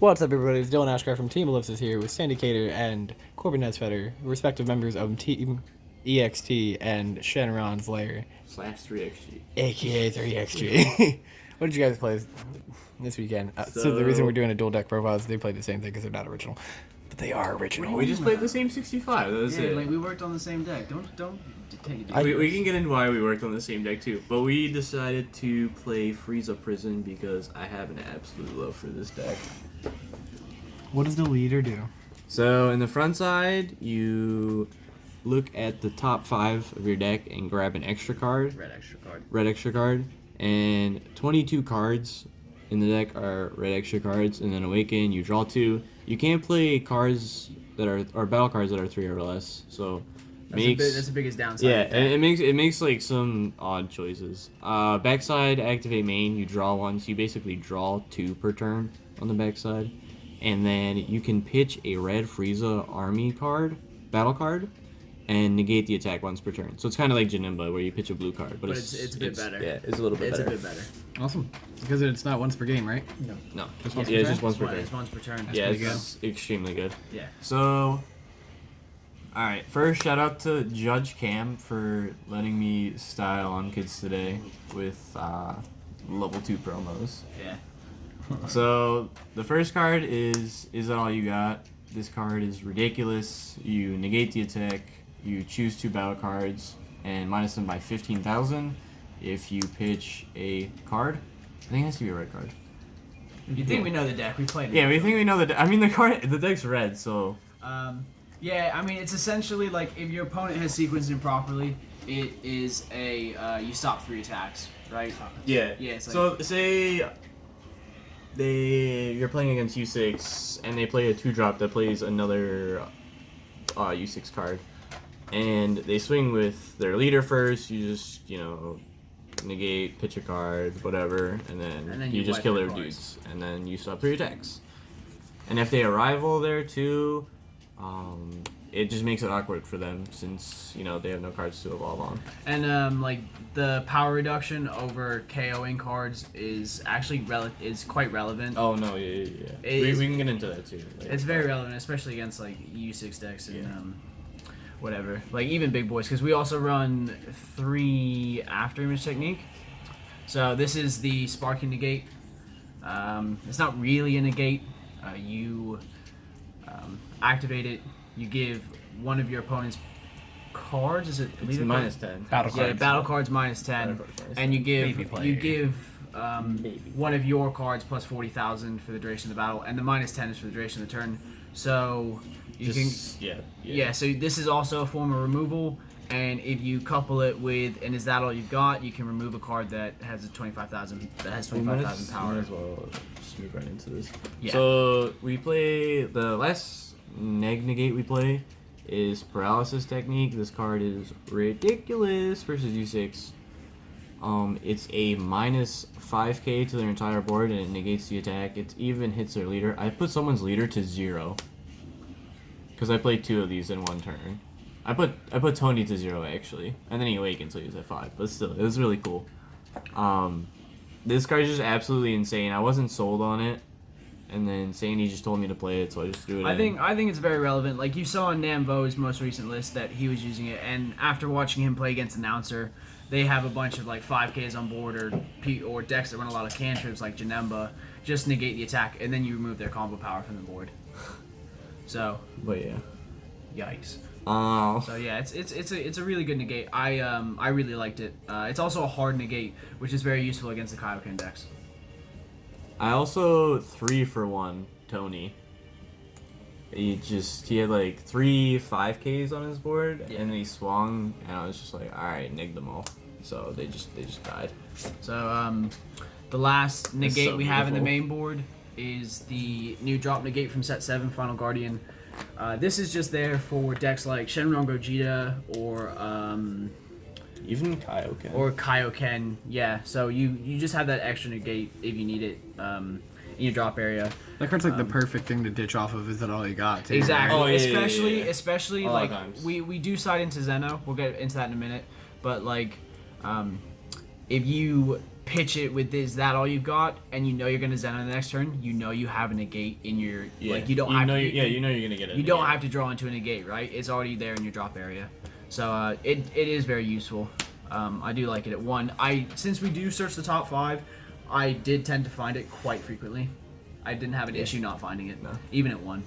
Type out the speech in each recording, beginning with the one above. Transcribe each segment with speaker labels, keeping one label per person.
Speaker 1: What's up, everybody? It's Dylan Ashcraft from Team Ellipsis here with Sandy Cater and Corbin Nesfeder, respective members of Team EXT and Shenron's Lair.
Speaker 2: /3XG.
Speaker 1: AKA 3XG. What did you guys play this weekend? So the reason we're doing a dual deck profile is they played the same thing because they're not original. But they are original.
Speaker 2: We just played the same 65. That was it.
Speaker 3: Like we worked on the same deck. Don't take it.
Speaker 2: We can get into why we worked on the same deck too. But we decided to play Frieza Prison because I have an absolute love for this deck.
Speaker 1: What does the leader do?
Speaker 2: So in the front side, you look at the top 5 of your deck and grab an extra card.
Speaker 3: Red extra card.
Speaker 2: And 22 cards in the deck are red extra cards. And then Awaken, you draw 2. You can't play cards that are or battle cards that are 3 or less. So
Speaker 3: that's the biggest downside.
Speaker 2: Yeah, and it makes like some odd choices. Backside, activate main. You draw 1, so you basically draw 2 per turn on the backside. And then you can pitch a red Frieza army card, battle card, and negate the attack once per turn. So it's kind of like Janemba, where you pitch a blue card, but it's
Speaker 3: a bit better.
Speaker 2: Yeah, it's a little bit better.
Speaker 3: It's a bit better.
Speaker 1: Awesome. Because it's not once per game, right?
Speaker 2: No,
Speaker 1: Just once
Speaker 2: it's just once per turn.
Speaker 3: It's once per turn.
Speaker 2: Yeah, it's extremely good.
Speaker 3: Yeah.
Speaker 2: So, all right. First, shout out to Judge Cam for letting me style on Kids Today with level 2 promos.
Speaker 3: Yeah.
Speaker 2: So the first card is that all you got? This card is ridiculous. You negate the attack. You choose 2 battle cards and minus them by 15,000. If you pitch a card, I think it has to be a red card.
Speaker 3: You think we know the deck? We played it.
Speaker 2: Yeah, we think we know the deck. I mean, the deck's red, so.
Speaker 3: Yeah, I mean, it's essentially like if your opponent has sequenced improperly, it is a you stop 3 attacks, right?
Speaker 2: Yeah.
Speaker 3: Yeah. It's like,
Speaker 2: So say you're playing against U6 and they play a 2-drop that plays another U6 card, and they swing with their leader first. You just negate, pitch a card, whatever, and then you just kill their dudes, and then you stop 3 attacks. And if they arrival there too, it just makes it awkward for them since they have no cards to evolve on.
Speaker 3: And like the power reduction over KOing cards is actually quite relevant.
Speaker 2: Oh no, yeah. We can get into that too.
Speaker 3: It's very relevant, especially against like U6 decks and whatever. Like even big boys, because we also run 3 after image technique. So this is the sparking negate. It's not really a negate. You activate it. You give one of your opponent's cards. Is it
Speaker 2: leader minus 10?
Speaker 1: Battle cards.
Speaker 3: Yeah, battle cards minus 10, and you give one of your cards plus 40,000 for the duration of the battle, and the minus 10 is for the duration of the turn. So you can So this is also a form of removal, and if you couple it with and is that all you've got, you can remove a card that has 25,000 power.
Speaker 2: Might as well just move right into this.
Speaker 3: Yeah.
Speaker 2: So we play the last negate we play is Paralysis Technique. This card is ridiculous versus U6. It's a minus 5k to their entire board and it negates the attack. It even hits their leader. I put someone's leader to 0 because I played 2 of these in one turn. I put Tony to 0 actually, and then he awakens, so he was at 5. But still, it was really cool. This card is just absolutely insane. I wasn't sold on it. And then Sandy just told me to play it, so I just threw it in.
Speaker 3: I think it's very relevant. Like you saw on Namvo's most recent list that he was using it, and after watching him play against Announcer, they have a bunch of like 5Ks on board or decks that run a lot of cantrips like Janemba. Just negate the attack, and then you remove their combo power from the board. So.
Speaker 2: But yeah.
Speaker 3: Yikes.
Speaker 2: Oh.
Speaker 3: So yeah, it's a really good negate. I really liked it. It's also a hard negate, which is very useful against the Kaioken decks.
Speaker 2: I also 3-for-1 Tony. He had like 3 5Ks on his board, and then he swung, and I was just like, all right, neg them all. So they just died.
Speaker 3: So the last negate we have in the
Speaker 2: beautiful.
Speaker 3: main board is the new drop negate from set 7, Final Guardian. This is just there for decks like Shenron Gogeta or
Speaker 2: even Kaioken.
Speaker 3: Or Kaioken, yeah. So you just have that extra negate if you need it in your drop area.
Speaker 1: That card's like the perfect thing to ditch off of. Is that all you got? Too,
Speaker 3: exactly.
Speaker 2: Oh, yeah,
Speaker 3: Especially like we do side into Zeno. We'll get into that in a minute. But like, if you pitch it with this, that all you've got, and you know you're gonna zen on the next turn. You know you have a negate in your like you don't have to.
Speaker 2: You know you're gonna get it.
Speaker 3: You don't have to draw into a negate, right? It's already there in your drop area, so it is very useful. I do like it at 1. Since we do search the top 5, I did tend to find it quite frequently. I didn't have an issue not finding it, even at 1.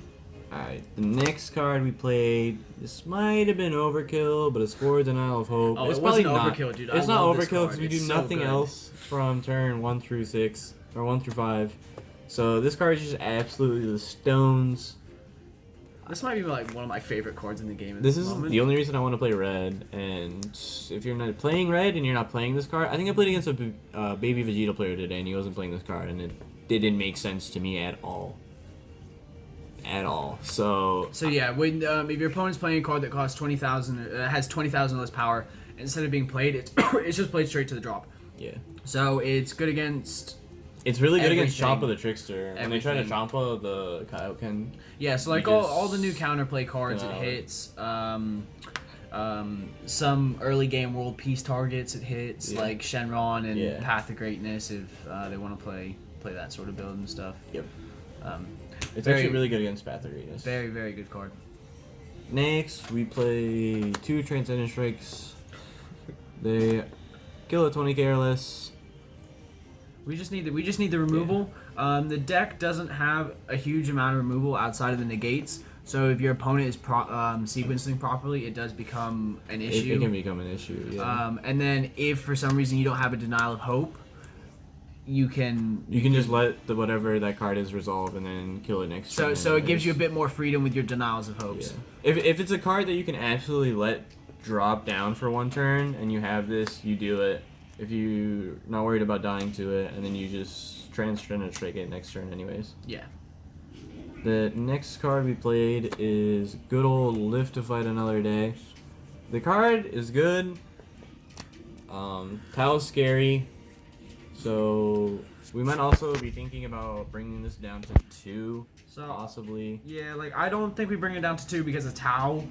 Speaker 2: Alright, the next card we played, this might have been overkill, but it's for Denial of Hope.
Speaker 3: Oh,
Speaker 2: it's
Speaker 3: it
Speaker 2: probably
Speaker 3: wasn't
Speaker 2: not
Speaker 3: overkill, dude.
Speaker 2: It's
Speaker 3: I
Speaker 2: not
Speaker 3: love this
Speaker 2: overkill
Speaker 3: card.
Speaker 2: because we
Speaker 3: It's
Speaker 2: do
Speaker 3: so
Speaker 2: nothing
Speaker 3: good.
Speaker 2: else from turn 1 through 6, or 1 through 5. So this card is just absolutely the stones.
Speaker 3: This might be like one of my favorite cards in the game.
Speaker 2: This
Speaker 3: this
Speaker 2: is
Speaker 3: moment.
Speaker 2: the only reason I want to play red, and if you're not playing red and you're not playing this card, I think I played against a Baby Vegeta player today, and he wasn't playing this card, and it didn't make sense to me at all. At all. So
Speaker 3: yeah, when if your opponent's playing a card that costs 20,000, has 20,000 less power, instead of being played, it's just played straight to the drop.
Speaker 2: yeah,
Speaker 3: So it's good against.
Speaker 2: it's really good against
Speaker 3: Everything.
Speaker 2: Champa the Trickster. When they try to
Speaker 3: Everything.
Speaker 2: Champa the Kaioken.
Speaker 3: Yeah, so like
Speaker 2: You just-
Speaker 3: all the new counterplay cards, it hits. Some early game world peace targets, it hits
Speaker 2: Yeah.
Speaker 3: like Shenron and
Speaker 2: Yeah.
Speaker 3: Path of Greatness if they want to play that sort of build and stuff.
Speaker 2: Yep. It's
Speaker 3: Very-
Speaker 2: actually really good against Path of Greatness.
Speaker 3: Very, very good card.
Speaker 2: Next, we play 2 Transcendent Strikes. They kill a 20k or less.
Speaker 3: We just need the removal. The deck doesn't have a huge amount of removal outside of the negates. So if your opponent is sequencing properly, it does become an issue.
Speaker 2: It can become an issue. Yeah.
Speaker 3: And then if for some reason you don't have a Denial of Hope, you can
Speaker 2: just let whatever that card is resolve and then kill it next turn.
Speaker 3: So it gives you a bit more freedom with your Denials of Hopes.
Speaker 2: Yeah. If it's a card that you can absolutely let drop down for 1 turn and you have this, you do it. If you're not worried about dying to it, and then you just Transcendent Strike it next turn anyways.
Speaker 3: Yeah.
Speaker 2: The next card we played is good old Live to Fight Another Day. The card is good. Tao's scary. So we might also be thinking about bringing this down to 2, possibly.
Speaker 3: Yeah, like I don't think we bring it down to 2 because of Tao.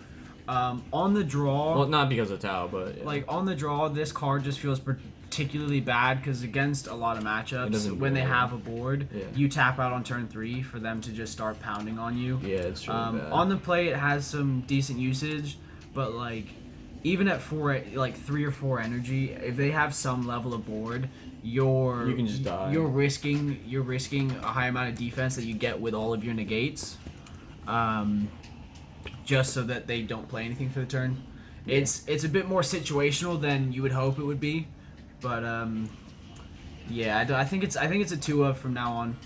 Speaker 3: On the draw,
Speaker 2: Well, not because of Tao, but yeah.
Speaker 3: like on the draw, this card just feels particularly bad because against a lot of matchups,
Speaker 2: doesn't
Speaker 3: when
Speaker 2: go
Speaker 3: they
Speaker 2: well.
Speaker 3: have a board,
Speaker 2: Yeah.
Speaker 3: you tap out on turn 3 for them to just start pounding on you.
Speaker 2: Yeah, it's really bad.
Speaker 3: On the play, it has some decent usage, but like even at 3 or 4 energy, if they have some level of board, you
Speaker 2: can just die.
Speaker 3: You're risking a high amount of defense that you get with all of your negates, just so that they don't play anything for the turn.
Speaker 2: Yeah.
Speaker 3: It's a bit more situational than you would hope it would be, but yeah, I think it's a 2 from now on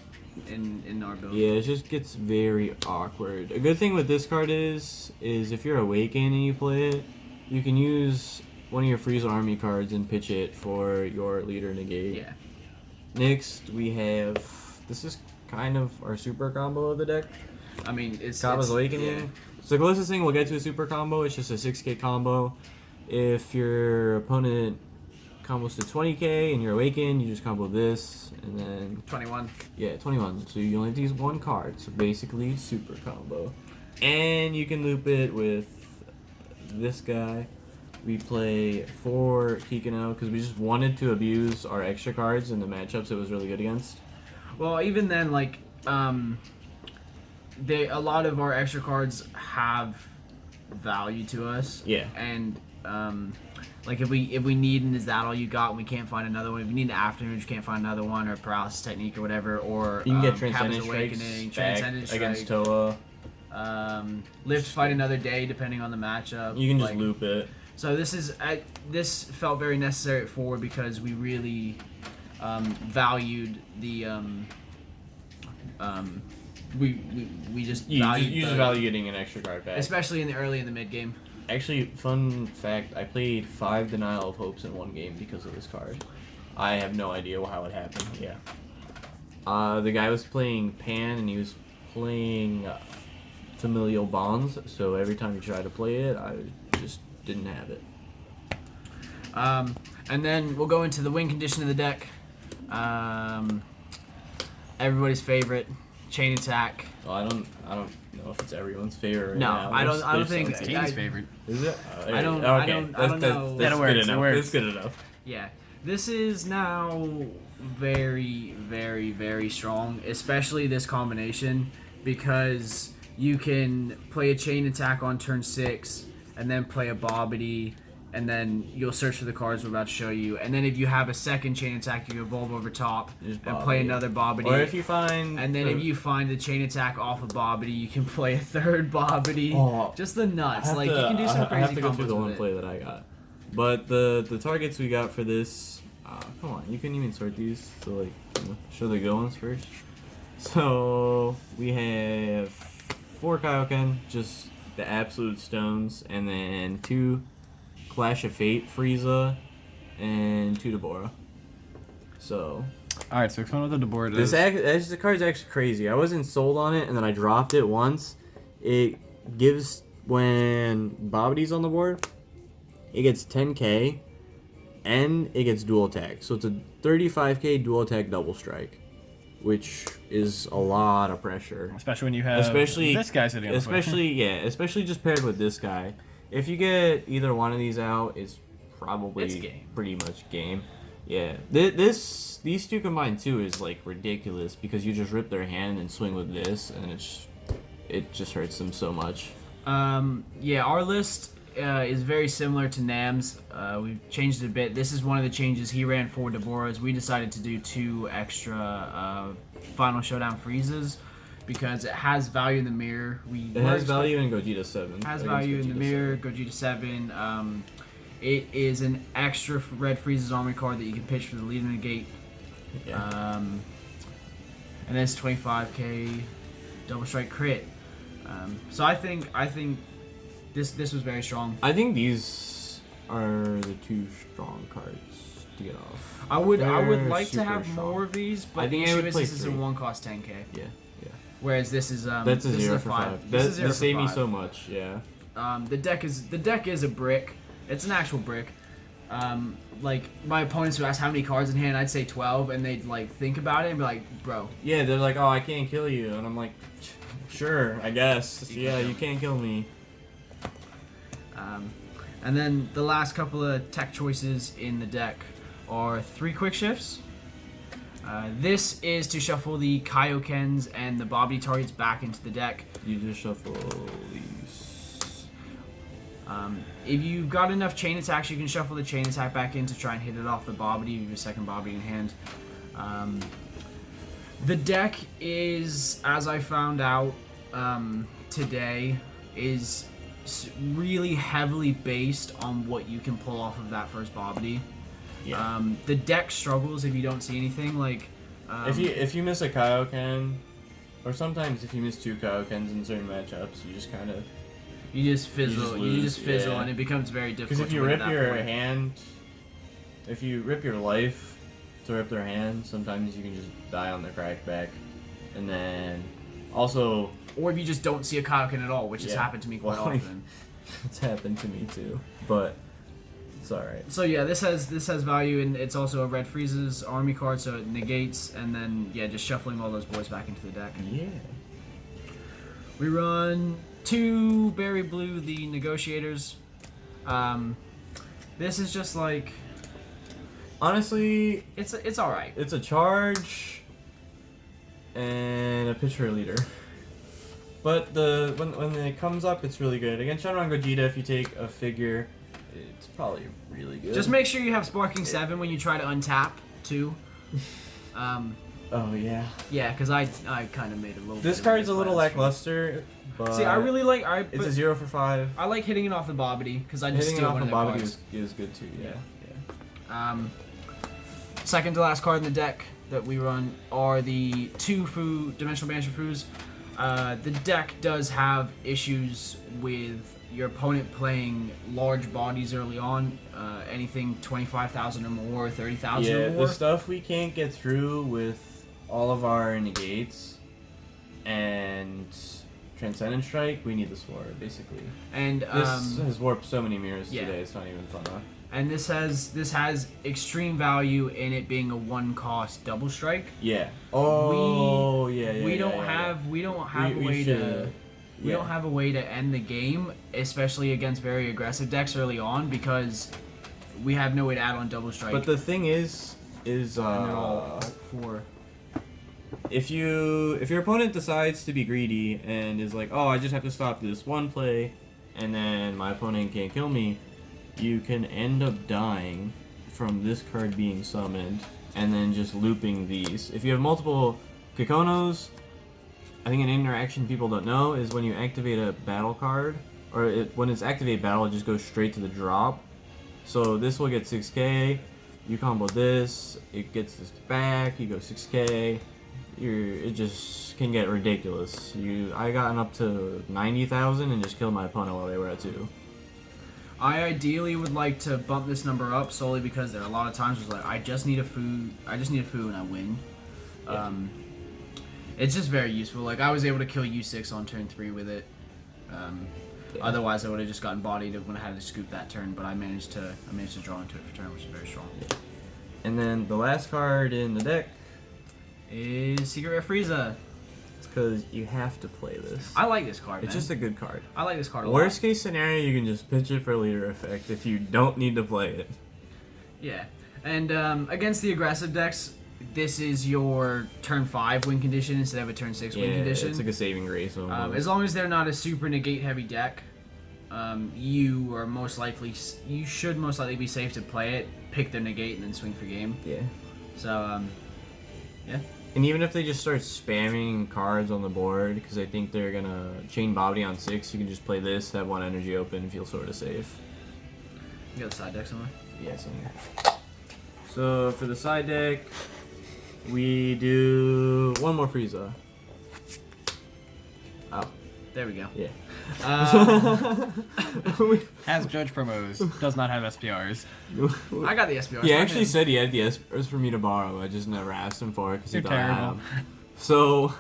Speaker 3: in our build.
Speaker 2: Yeah, it just gets very awkward. A good thing with this card is if you're Awaken and you play it, you can use one of your Frieza army cards and pitch it for your leader negate.
Speaker 3: Yeah.
Speaker 2: Next, we have... This is kind of our super combo of the deck.
Speaker 3: I mean, it's
Speaker 2: Kaba's Awakening.
Speaker 3: yeah.
Speaker 2: So the closest thing we'll get to a super combo, it's just a 6k combo. If your opponent combos to 20k and you're Awakened, you just combo this, and then...
Speaker 3: 21.
Speaker 2: Yeah, 21. So you only have to use 1 card. So basically, super combo. And you can loop it with this guy. We play 4 Kikino because we just wanted to abuse our extra cards in the matchups it was really good against.
Speaker 3: Well, even then, like, a lot of our extra cards have value to us.
Speaker 2: Yeah.
Speaker 3: And like if we need an Is That All You Got and we can't find another one, if we need an Afternoon, you can't find another one, or Paralysis Technique or whatever, or
Speaker 2: You can get
Speaker 3: Kaba's
Speaker 2: Transcendent
Speaker 3: Awakening,
Speaker 2: Strikes
Speaker 3: Transcendent
Speaker 2: back
Speaker 3: Strike,
Speaker 2: against Toa.
Speaker 3: Live to Fight Another Day, depending on the matchup.
Speaker 2: You can just
Speaker 3: like,
Speaker 2: loop it.
Speaker 3: So this felt very necessary at 4 because we really valued the we just
Speaker 2: You
Speaker 3: valued
Speaker 2: just value getting an extra card back.
Speaker 3: especially in the early and the mid game.
Speaker 2: Actually, fun fact, I played 5 Denial of Hopes in 1 game because of this card. I have no idea how it happened. Yeah. The guy was playing Pan and he was playing Familial Bonds, so every time he tried to play it, I just didn't have it.
Speaker 3: And then we'll go into the win condition of the deck. Everybody's favorite, Chain Attack.
Speaker 2: Well, I don't know if it's everyone's favorite. Right
Speaker 3: No,
Speaker 2: now.
Speaker 3: I don't
Speaker 2: There's
Speaker 3: think-
Speaker 2: some-
Speaker 1: Katie's favorite.
Speaker 2: Is it?
Speaker 3: I don't
Speaker 2: Okay.
Speaker 3: know.
Speaker 2: That's
Speaker 1: It
Speaker 2: good
Speaker 1: works,
Speaker 2: enough.
Speaker 1: it works.
Speaker 2: That's good enough.
Speaker 3: Yeah. This is now very, very, very strong, especially this combination, because you can play a chain attack on turn 6, and then play a Bobbity, and then you'll search for the cards we're about to show you. And then if you have a second chain attack, you evolve over top and play another Bobbity.
Speaker 2: Or if you find...
Speaker 3: And then if you find the chain attack off of Bobbity, you can play a third Bobbity.
Speaker 2: Oh,
Speaker 3: just the nuts. Like, you can do some crazy combos.
Speaker 2: I have to go through the one play that I got. But the targets we got for this... come on, you couldn't even sort these. So, like, show the good ones first. So, we have 4 Kaioken, just the absolute stones, and then 2 Clash of Fate Frieza, and 2 Deborah. So...
Speaker 1: Alright, so explain what the Deborah does.
Speaker 2: The card's actually crazy. I wasn't sold on it, and then I dropped it once. It gives... When Bobbity's on the board, it gets 10k, and it gets dual attack. So it's a 35k dual attack double strike, which is a lot of pressure.
Speaker 1: Especially when you have this guy sitting on the
Speaker 2: especially just paired with this guy. If you get either one of these out, it's probably pretty much game. Yeah, these two combined too is like ridiculous because you just rip their hand and swing with this, and it just hurts them so much.
Speaker 3: Yeah, our list is very similar to Nam's. We've changed it a bit. This is one of the changes he ran for Deborah's. We decided to do 2 extra Final Showdown Friezas because it has value in the mirror.
Speaker 2: It has value in Gogeta 7.
Speaker 3: Has value in the mirror, Gogeta 7. It is an extra red Frieza's army card that you can pitch for the lead and negate.
Speaker 2: Yeah.
Speaker 3: And then it's 25k double strike crit. So I think this was very strong.
Speaker 2: I think these are the 2 strong cards to get off.
Speaker 3: I would like to have more of these, but
Speaker 2: I think
Speaker 3: the
Speaker 2: I
Speaker 3: issue
Speaker 2: would
Speaker 3: is
Speaker 2: play
Speaker 3: this is a
Speaker 2: 3.
Speaker 3: 1 cost 10k.
Speaker 2: Yeah.
Speaker 3: Whereas this is
Speaker 2: that's a
Speaker 3: this
Speaker 2: 0
Speaker 3: is
Speaker 2: for
Speaker 3: 5.
Speaker 2: That
Speaker 3: This is
Speaker 2: saved me
Speaker 3: 5.
Speaker 2: so much. Yeah.
Speaker 3: The deck is a brick. It's an actual brick. Like my opponents who ask how many cards in hand, I'd say 12, and they'd like think about it and be like, bro.
Speaker 2: Yeah, they're like, oh, I can't kill you, and I'm like, sure, I guess. Yeah, you can't kill me.
Speaker 3: And then the last couple of tech choices in the deck are 3 quick shifts. This is to shuffle the Kaiokens and the Bobbity targets back into the deck.
Speaker 2: You just shuffle these.
Speaker 3: If you've got enough chain attacks, you can shuffle the chain attack back in to try and hit it off the Bobbity. You have a second Bobbity in hand. The deck is, as I found out today, is really heavily based on what you can pull off of that first Bobbity.
Speaker 2: Yeah.
Speaker 3: The deck struggles if you don't see anything. Like
Speaker 2: if you miss a Kaioken, or sometimes if you miss 2 Kaiokens in certain matchups, you just kind of
Speaker 3: fizzle. You just fizzle,
Speaker 2: yeah.
Speaker 3: and it becomes very difficult.
Speaker 2: Because if you rip your hand, if you rip your life to rip their hand, sometimes you can just die on the crackback, and then also.
Speaker 3: Or if you just don't see a Kaioken at all, which has happened to me quite often.
Speaker 2: It's happened to me too, but it's alright.
Speaker 3: So yeah, this has value, and it's also a red Frieza's army card, so it negates, and then yeah, just shuffling all those boys back into the deck.
Speaker 2: Yeah.
Speaker 3: We run 2 berry blue, the negotiators. This is just like,
Speaker 2: honestly,
Speaker 3: it's all right.
Speaker 2: It's a charge and a pitcher leader. But when it comes up, it's really good. Against Shenron Gogeta, if you take a figure, it's probably really good.
Speaker 3: Just make sure you have Sparking 7 when you try to untap, too.
Speaker 2: Oh, yeah.
Speaker 3: Yeah, because I kind of made a little
Speaker 2: This card's a little lackluster, but...
Speaker 3: See, I really like...
Speaker 2: It's a 0 for 5.
Speaker 3: I like hitting it off the Bobbity, because I just
Speaker 2: hitting
Speaker 3: steal
Speaker 2: it
Speaker 3: one
Speaker 2: off
Speaker 3: of
Speaker 2: the
Speaker 3: their
Speaker 2: Bobbity
Speaker 3: cards.
Speaker 2: is good, too, yeah.
Speaker 3: Second to last card in the deck that we run are the 2 Dimensional Banisher Foos. The deck does have issues with your opponent playing large bodies early on, anything 25,000 or more, 30,000 or more.
Speaker 2: The stuff we can't get through with all of our negates and Transcendent Strike, we need this for, basically.
Speaker 3: And
Speaker 2: this has warped so many mirrors today, it's not even fun.
Speaker 3: And this has extreme value in it being a 1 cost double strike.
Speaker 2: Yeah. Oh,
Speaker 3: We don't have a way to end the game, especially against very aggressive decks early on, because we have no way to add on double strike.
Speaker 2: But the thing is
Speaker 3: and they're all 4.
Speaker 2: if your opponent decides to be greedy and is like, oh, I just have to stop this one play, and then my opponent can't kill me, you can end up dying from this card being summoned, and then just looping these. If you have multiple Kikonos, I think an interaction people don't know is when you activate a battle card, or when it's activate battle, it just goes straight to the drop. So this will get 6k, you combo this, it gets this back, you go 6k, it just can get ridiculous. I gotten up to 90,000 and just killed my opponent while they were at 2.
Speaker 3: I ideally would like to bump this number up solely because there are a lot of times where it's like I just need a foo and I win.
Speaker 2: Yeah.
Speaker 3: It's just very useful. Like I was able to kill U6 on turn 3 with it.
Speaker 2: Yeah.
Speaker 3: Otherwise, I would have just gotten bodied when I had to scoop that turn. But I managed to draw into it for turn, which is very strong.
Speaker 2: Yeah. And then the last card in the deck
Speaker 3: is Secret Rare Frieza.
Speaker 2: it's because you have to play this.
Speaker 3: I like this card.
Speaker 2: It's just a good card.
Speaker 3: I like this card a lot.
Speaker 2: Worst case scenario, you can just pitch it for leader effect if you don't need to play it.
Speaker 3: Yeah, and against the aggressive decks, this is your turn 5 win condition instead of a turn 6 win condition.
Speaker 2: It's like a saving grace.
Speaker 3: As long as they're not a super negate heavy deck, you should most likely be safe to play it, pick their negate, and then swing for game.
Speaker 2: Yeah.
Speaker 3: So, yeah.
Speaker 2: And even if they just start spamming cards on the board, because I think they're gonna chain Bobby on 6, you can just play this, have 1 energy open, and feel sort of safe.
Speaker 3: You got the side deck somewhere?
Speaker 2: Yes, in here. So for the side deck, we do 1 more Frieza. Oh,
Speaker 3: There we go.
Speaker 2: yeah.
Speaker 1: Has judge promos, does not have SPRs.
Speaker 3: I got the SPR.
Speaker 2: He actually said he had the Espers for me to borrow. I just never asked him for it because he
Speaker 1: You're
Speaker 2: thought I had
Speaker 1: terrible.
Speaker 2: them. So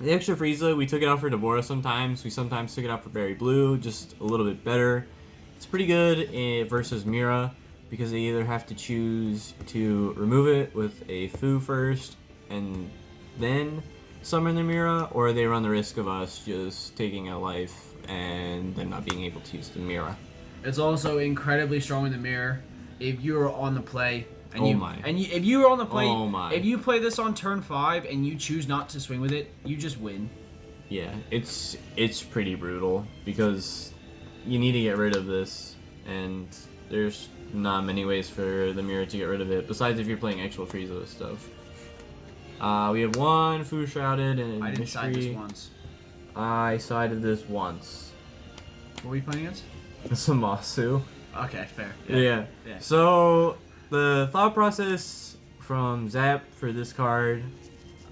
Speaker 2: the extra Frieza, we took it out for Deborah sometimes. We sometimes took it out for Berry Blue, just a little bit better. It's pretty good versus Mira because they either have to choose to remove it with a Foo first and then summon the Mira, or they run the risk of us just taking a life and then not being able to use the Mira.
Speaker 3: It's also incredibly strong in the mirror. If you're on the play, and if you are on the play,
Speaker 2: Oh my.
Speaker 3: if you play this on turn 5 and you choose not to swing with it, you just win.
Speaker 2: Yeah, it's pretty brutal because you need to get rid of this, and there's not many ways for the mirror to get rid of it, besides if you're playing actual Frieza stuff. We have 1 Fu Shrouded and
Speaker 3: I didn't
Speaker 2: Mystery.
Speaker 3: side this once.
Speaker 2: I sided this once.
Speaker 3: What were you playing against?
Speaker 2: Samasu.
Speaker 3: Okay, fair.
Speaker 2: Yeah.
Speaker 3: Yeah.
Speaker 2: So the thought process from Zap for this card,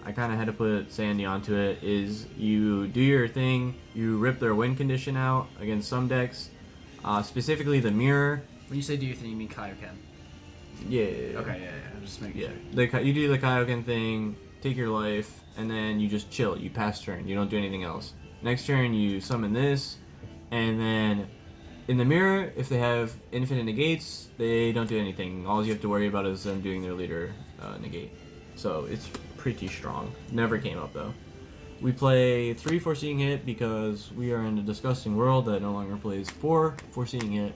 Speaker 2: I kind of had to put Sandy onto it, is you do your thing, you rip their win condition out against some decks, specifically the mirror.
Speaker 3: When you say do your thing, you mean Kaioken.
Speaker 2: Yeah.
Speaker 3: Okay, yeah. I'm just making
Speaker 2: Yeah.
Speaker 3: sure.
Speaker 2: You do the Kaioken thing, take your life, and then you just chill. You pass turn. You don't do anything else. Next turn, you summon this, and then in the mirror, if they have infinite negates, they don't do anything. All you have to worry about is them doing their leader negate. So it's pretty strong. Never came up though. We play 3 Foreseeing Hit because we are in a disgusting world that no longer plays 4 Foreseeing Hit.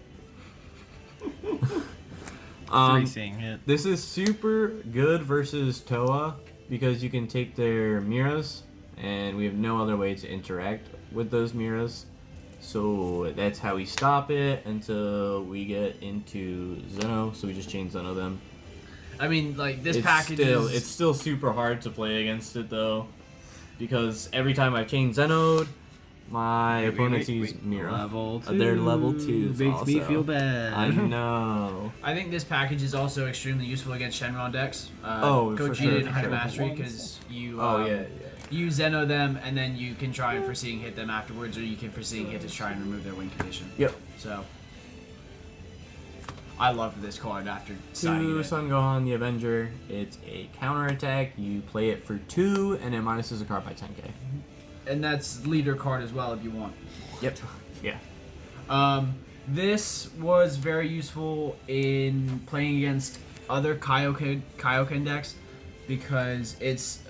Speaker 1: 3 seeing hit.
Speaker 2: This is super good versus Toa because you can take their Miras, and we have no other way to interact with those Miras. So that's how we stop it until we get into Zeno. So we just chain Zeno them.
Speaker 3: I mean, like, this
Speaker 2: It's
Speaker 3: package
Speaker 2: it's still super hard to play against it though, because every time I chain Zeno'd, my opponent sees Mira.
Speaker 1: Level 2.
Speaker 2: They're level 2s
Speaker 1: Makes me
Speaker 2: also.
Speaker 1: feel bad.
Speaker 2: I know.
Speaker 3: I think this package is also extremely useful against Shenron decks.
Speaker 2: For
Speaker 3: Gogeta
Speaker 2: sure,
Speaker 3: and
Speaker 2: for
Speaker 3: Head
Speaker 2: sure.
Speaker 3: Mastery, because you
Speaker 2: Yeah.
Speaker 3: you Zeno them, and then you can try and Foreseeing Hit them afterwards, or you can Foreseeing Hit to try and remove their win condition.
Speaker 2: Yep.
Speaker 3: So, I love this card after signing
Speaker 2: 2
Speaker 3: it.
Speaker 2: Sun Gohan, the Avenger. It's a counterattack. You play it for 2, and it minuses a card by 10k.
Speaker 3: And that's leader card as well if you want.
Speaker 2: Yep. Yeah.
Speaker 3: This was very useful in playing against other Kaioken decks because it's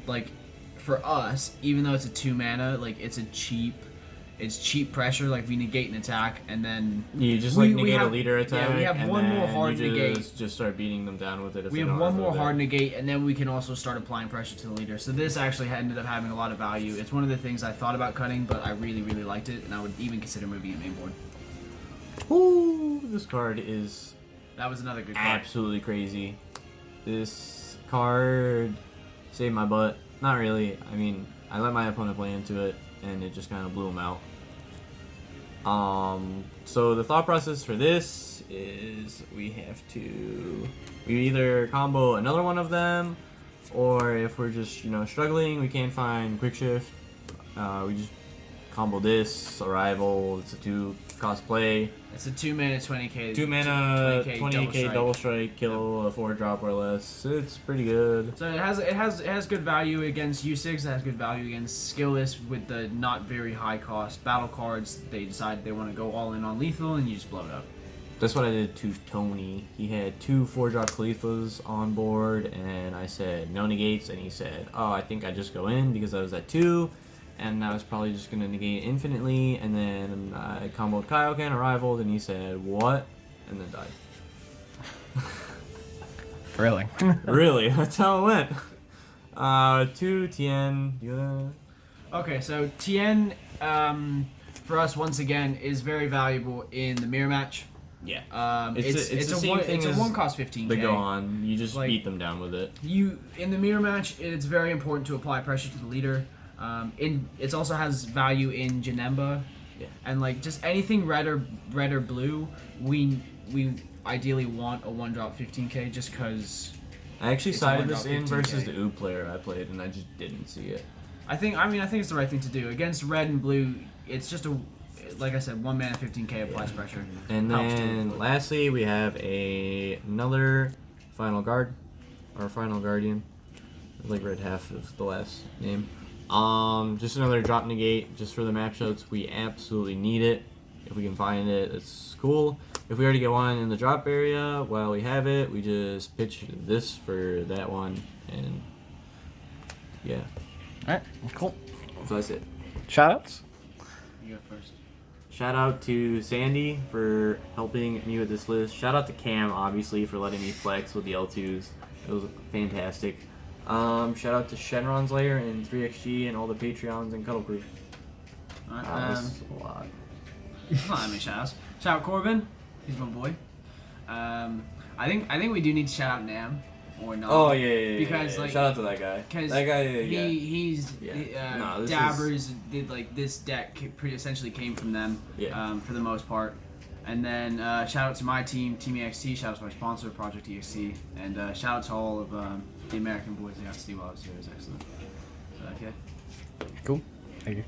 Speaker 3: like for us, even though it's a 2 mana, like it's a cheap It's cheap pressure, like we negate an attack, and then
Speaker 2: You just
Speaker 3: we
Speaker 2: negate
Speaker 3: have-
Speaker 2: a leader attack.
Speaker 3: Yeah, we have
Speaker 2: and
Speaker 3: one more
Speaker 2: then
Speaker 3: hard
Speaker 2: you
Speaker 3: negate.
Speaker 2: just start beating them down with it. If
Speaker 3: We
Speaker 2: they
Speaker 3: have
Speaker 2: don't
Speaker 3: one more
Speaker 2: remove it.
Speaker 3: hard negate, and then we can also start applying pressure to the leader. So this actually ended up having a lot of value. It's one of the things I thought about cutting, but I really, really liked it, and I would even consider moving it mainboard.
Speaker 2: Ooh, this card is
Speaker 3: That was another good card.
Speaker 2: absolutely crazy. This card saved my butt. Not really. I mean, I let my opponent play into it, and it just kind of blew him out. So the thought process for this is we either combo another one of them, or if we're just struggling, we can't find quick shift, we just combo this arrival. It's a 2 cost play.
Speaker 3: It's a 2 mana 20k.
Speaker 2: 2 mana
Speaker 3: 20k
Speaker 2: 20k double strike, kill a 4-drop or less. It's pretty good.
Speaker 3: So it has good value against U6. It has good value against skillless with the not very high cost battle cards. They decide they want to go all in on lethal, and you just blow it up.
Speaker 2: That's what I did to Tony. He had 2 4-drop Khalifas on board, and I said no negates, and he said, oh, I think I just go in because I was at 2, and I was probably just going to negate infinitely, and then I comboed Kaioken, arrived, and he said, what? And then died.
Speaker 1: Really?
Speaker 2: Really? That's how it went. 2 Tien.
Speaker 3: Okay, so Tien, for us once again, is very valuable in the mirror match.
Speaker 2: Yeah.
Speaker 3: It's
Speaker 2: the
Speaker 3: a
Speaker 2: same
Speaker 3: one,
Speaker 2: thing
Speaker 3: it's a
Speaker 2: as
Speaker 3: one cost 15k.
Speaker 2: They go on. You just
Speaker 3: Like,
Speaker 2: beat them down with it.
Speaker 3: In the mirror match, it's very important to apply pressure to the leader. It also has value in Janemba,
Speaker 2: Yeah.
Speaker 3: and like just anything red or blue, we ideally want a 1-drop 15k just because.
Speaker 2: I actually
Speaker 3: It's a
Speaker 2: sided
Speaker 3: 1-drop
Speaker 2: this in
Speaker 3: 15K.
Speaker 2: versus the Oob player I played, and I just didn't see it.
Speaker 3: I think it's the right thing to do against red and blue. It's just like I said, 1 mana 15k applies pressure.
Speaker 2: And
Speaker 3: Helps
Speaker 2: then
Speaker 3: too.
Speaker 2: lastly, we have another final guard, or final guardian. I like read half of the last name. Just another drop negate, just for the matchups. We absolutely need it. If we can find it, it's cool. If we already get one in the drop area, while we have it, we just pitch this for that one, and yeah.
Speaker 1: Alright, cool.
Speaker 2: So that's it.
Speaker 1: Shoutouts?
Speaker 3: You go first.
Speaker 2: Shout out to Sandy for helping me with this list. Shout out to Cam, obviously, for letting me flex with the L2s. It was fantastic. Shout out to Shenron's Lair and 3XG and all the Patreons and Cuddle Crew.
Speaker 3: Alright,
Speaker 2: This is a lot.
Speaker 3: not that many shout outs. Shout out Corbin, he's my boy. I think we do need to shout out Nam or not.
Speaker 2: Oh yeah.
Speaker 3: Because, like,
Speaker 2: shout out to that guy.
Speaker 3: Because
Speaker 2: That guy, yeah.
Speaker 3: he's
Speaker 2: Yeah. No, this
Speaker 3: Dabbers did like this deck pretty essentially came from them.
Speaker 2: Yeah.
Speaker 3: For the most part. And then shout out to my team, Team EXT. Shout out to my sponsor, Project EXT, and shout out to all of the American boys I got to see while I was here. It was excellent. So, okay.
Speaker 1: Cool. Thank you.